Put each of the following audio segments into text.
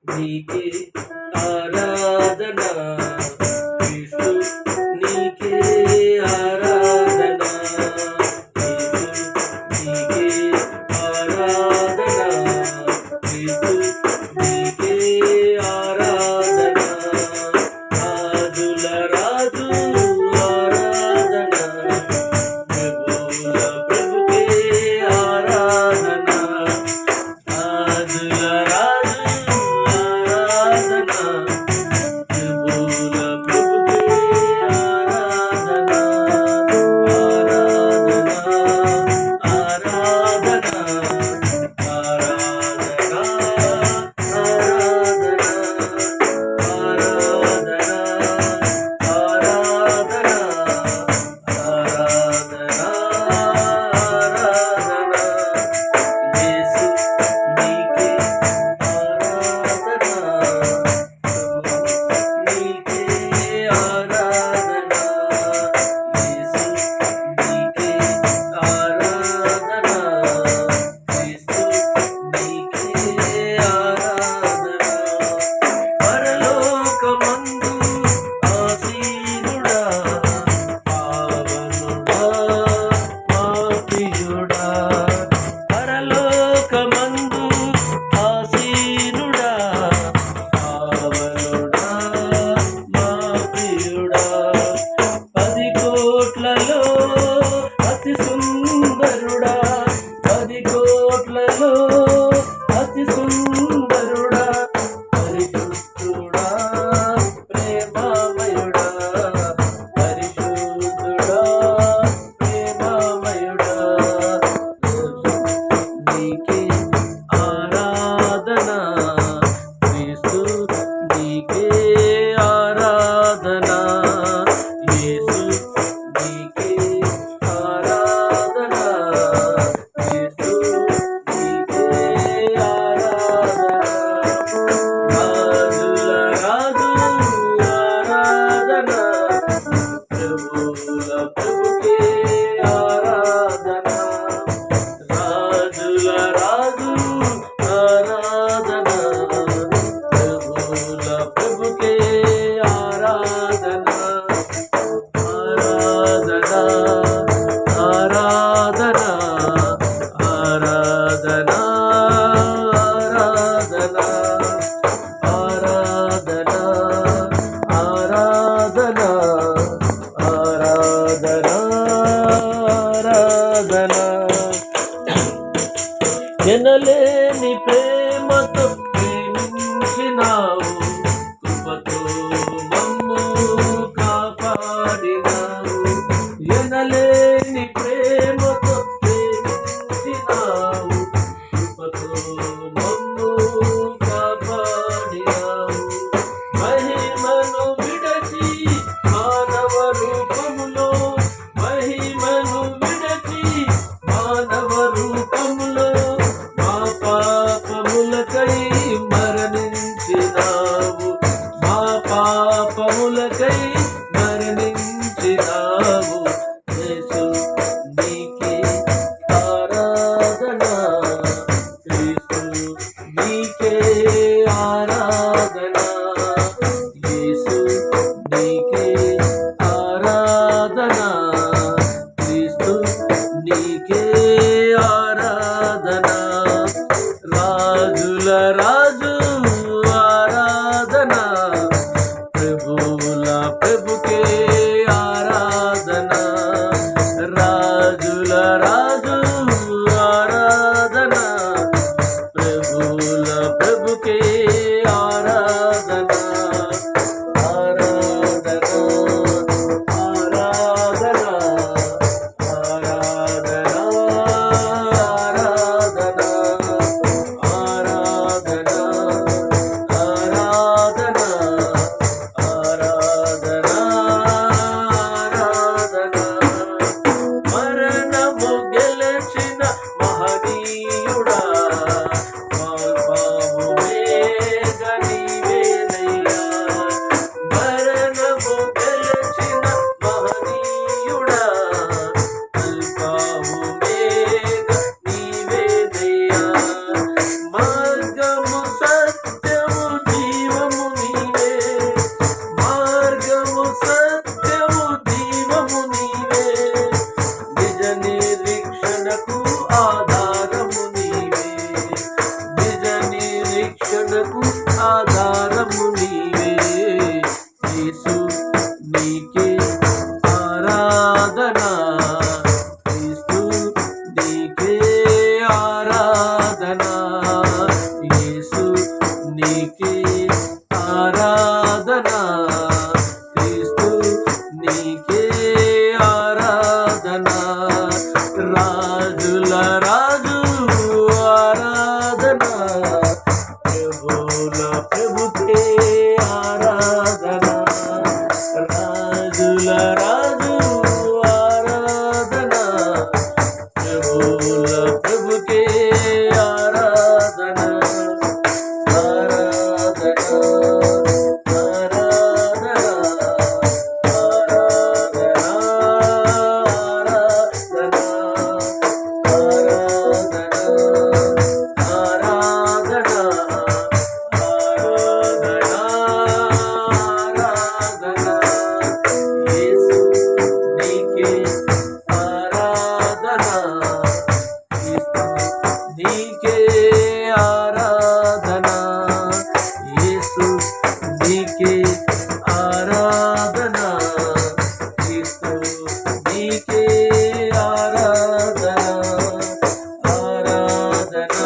నీకే ఆరాధన యేసు నీకే ఆరాధన యేసు నీకే ఆరాధన యేసు నీకే ఆరాధన రాజుల రాజు ఆరాధన ప్రభువుల ప్రభుకే ఆరాధన రాజుల రాజు ఆరాధన ప్రభువుల ప్రభుకే ఆరాధన ఆరాధన ఆరాధన ఆరాధన ఆరాధన ఆరాధన ఆరాధన యేసు నీకే ఆరాధన నీకే ఆరాధన యేసు నీకే ఆరాధన యేసు నీకే ఆరాధన పరలోకమందు ఆసీనుడా పావనుడా మా ప్రియుడా పరలోకమందు ఆసీనుడా పావనుడా మా ప్రియుడా 10 కోట్లలో అతి సుందరుడా 10 కోట్లలో అతి సుందరుడా పరిశుద్ధుడా ప్రేమమయుడా పరిశుద్ధుడా ప్రేమమయుడా నీకే ఆరాధన యేసు నీకే ఆరాధన యేసు నీకే ఆరాధన యేసు నీకే ఆరాధన రాజుల రాజు ఆరాధన ప్రభువుల ప్రభుకే ఆరాధన రాజుల రాజు ఆరాధన ప్రభువుల ప్రభుకే ఆరాధన ఆరాధన ఆరాధన ఆరాధన ఆరాధన ఆరాధన ఆరాధన ఆరాధన ఎనలేని ప్రేమతో ప్రేమించినావు కృపతో మమ్ము కాపాడినావు ఎనలేని ప్రేమతో ప్రేమించినావు కృపతో మమ్ము కాపాడినావు మహిమను విడచి మానవ రూపములో మహిమను విడచి మానవ రూపములో మా పాపములకై మరణించినావు మా పాపములకై మరణించినావు యేసు నీకే ఆరాధన యేసు నీకే ఆరాధన యేసు నీకే ఆరాధన క్రీస్తు నీకే ఆరాధన రాజుల రాజు ఆరాధన ప్రభువుల ప్రభుకే ఆరాధన రాజుల రాజు ఆరాధన ప్రభువుల ప్రభుకే రక్షణకు ఆధారము నీవే. యేసు నీకే ఆరాధన, క్రీస్తు నీకే ఆరాధన, యేసు నీకే ఆరాధన, క్రీస్తు నీకే ఆరాధన. రాజుల రాజు ఆరాధన, ప్రభుల ప్రభుకే ఆరాధన. రాజుల రాజు ఆరాధన, ప్రభుల ప్రభుకే ఆరాధన. ఆరాధన నీకే ఆరాధన, యేసు నీకే ఆరాధన, క్రీస్తు నీకే ఆరాధన. ఆరాధన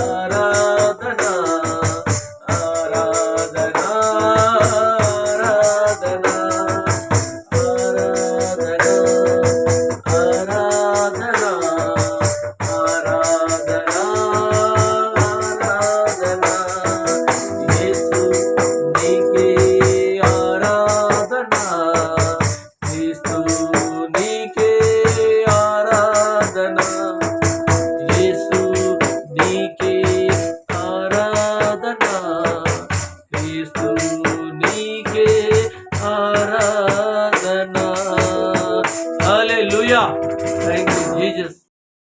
ఆరాధన ఆరాధన ఆరాధన ఆరాధన ఆరాధన ఆరాధన. యేసు నీకే ఆరాధన, క్రీస్తు నీకే ఆరాధన, యేసు నీకే